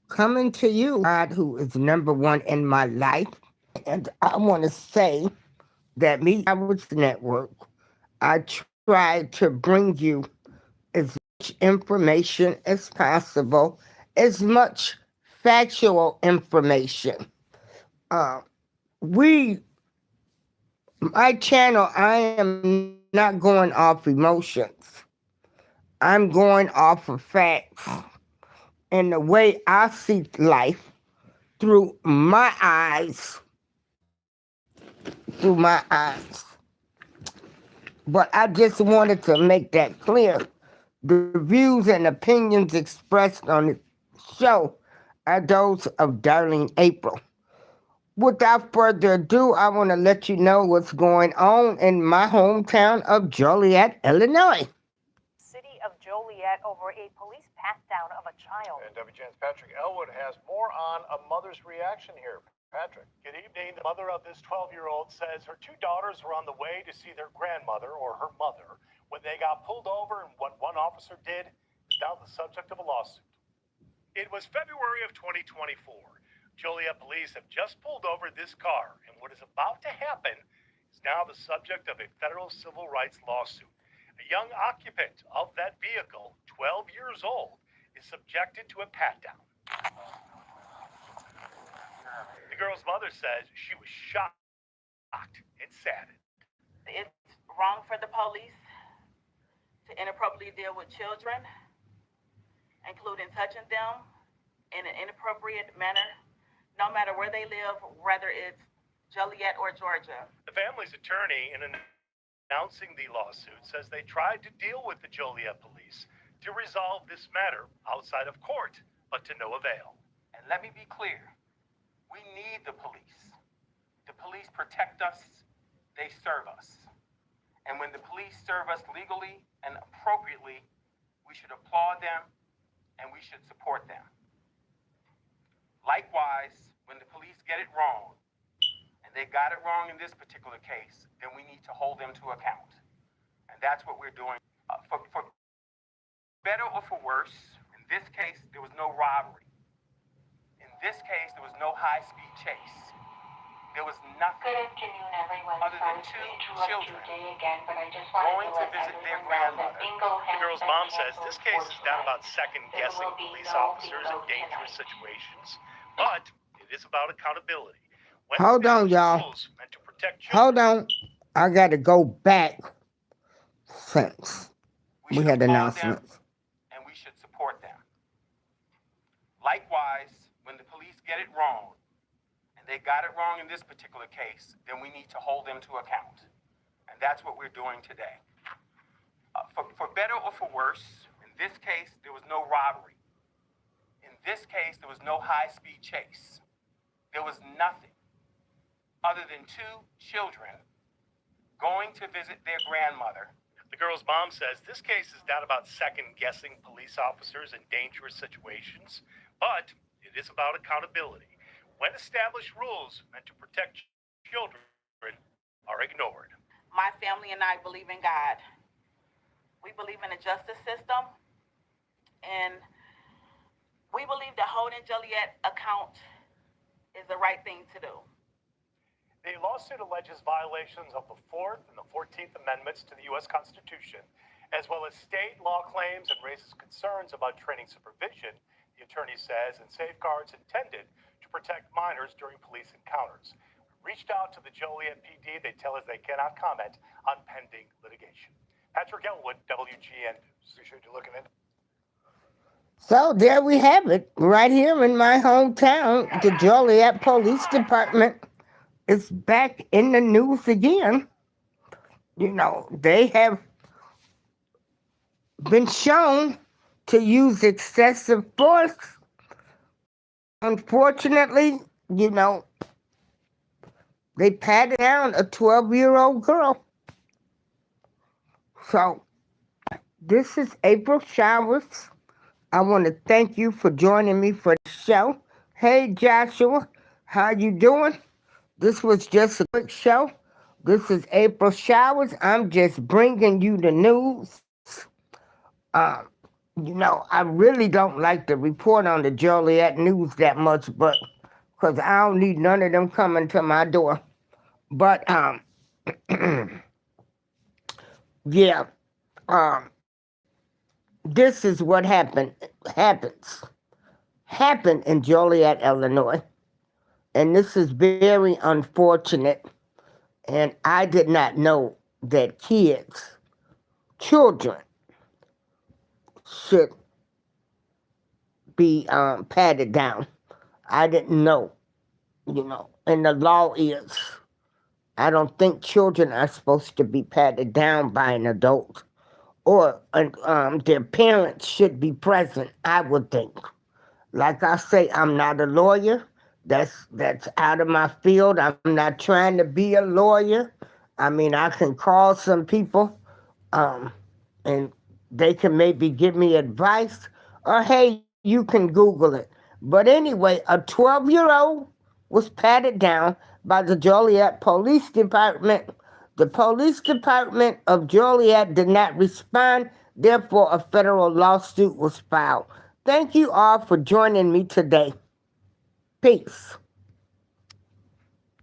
coming to you, God, who is number one in my life. And I want to say that Hours Network, I try to bring you as much information as possible, as much factual information. Uh, we, my channel, I am not going off emotions. I'm going off of facts and the way I see life through my eyes, But I just wanted to make that clear. The views and opinions expressed on the show are those of Darlene April. Without further ado, I want to let you know what's going on in my hometown of Joliet, Illinois. City of Joliet over a police pat-down of a child. And WGN's Patrick Elwood has more on a mother's reaction here. Patrick. Good evening. The mother of this 12-year-old says her two daughters were on the way to see their grandmother, or her mother, when they got pulled over, and what one officer did is now the subject of a lawsuit. It was February of 2024. Joliet police have just pulled over this car, and what is about to happen is now the subject of a federal civil rights lawsuit. A young occupant of that vehicle, 12 years old, is subjected to a pat-down. The girl's mother says she was shocked and saddened. It's wrong for the police to inappropriately deal with children, including touching them in an inappropriate manner, no matter where they live, whether it's Joliet or Georgia. The family's attorney, in announcing the lawsuit, says they tried to deal with the Joliet police to resolve this matter outside of court, but to no avail. And let me be clear. We need the police. The police protect us, they serve us. And when the police serve us legally and appropriately, we should applaud them and we should support them. Likewise, when the police get it wrong, and they got it wrong in this particular case, then we need to hold them to account. And that's what we're doing. For better or for worse, in this case, there was no robbery. In this case, there was no high-speed chase. There was nothing. Good afternoon, everyone. Other than two children going to visit their grandmother. The girl's mom says this case is not about second-guessing police officers in dangerous situations, but it is about accountability. Hold on, y'all. Hold on. I got to go back since we had announcements. And we should support them. Likewise, when the police get it wrong, and they got it wrong in this particular case, then we need to hold them to account. And that's what we're doing today. For better or for worse, in this case, there was no robbery. In this case, there was no high-speed chase. There was nothing other than two children going to visit their grandmother. The girl's mom says this case is not about second-guessing police officers in dangerous situations, but it is about accountability. When established rules meant to protect children are ignored. My family and I believe in God. We believe in the justice system, and we believe that holding Joliet account is the right thing to do. The lawsuit alleges violations of the 4th and the 14th Amendments to the U.S. Constitution, as well as state law claims, and raises concerns about training supervision, the attorney says, and safeguards intended to protect minors during police encounters. We reached out to the Joliet PD. They tell us they cannot comment on pending litigation. Patrick Elwood, WGN News. Appreciate you looking in. So there we have it, right here in my hometown. The Joliet Police Department is back in the news again. You know, they have been shown to use excessive force. Unfortunately, you know, they patted down a 12-year-old girl. So, this is April Showers. I want to thank you for joining me for the show. Hey, Joshua, how you doing? This was just a quick show. This is April Showers. I'm just bringing you the news. I really don't like to report on the Joliet news that much, but because I don't need none of them coming to my door. But yeah, um, this is what happened in Joliet, Illinois, and this is very unfortunate. And I did not know that children, should be patted down. I didn't know, and the law is, I don't think children are supposed to be patted down by an adult, or their parents should be present, I would think. Like I say, I'm not a lawyer. That's out of my field. I'm not trying to be a lawyer. I mean, I can call some people, um, and they can maybe give me advice, or hey, you can Google it. But anyway, a 12-year-old was patted down by the Joliet Police Department. The police department of Joliet did not respond, therefore, a federal lawsuit was filed. Thank you all for joining me today. Peace.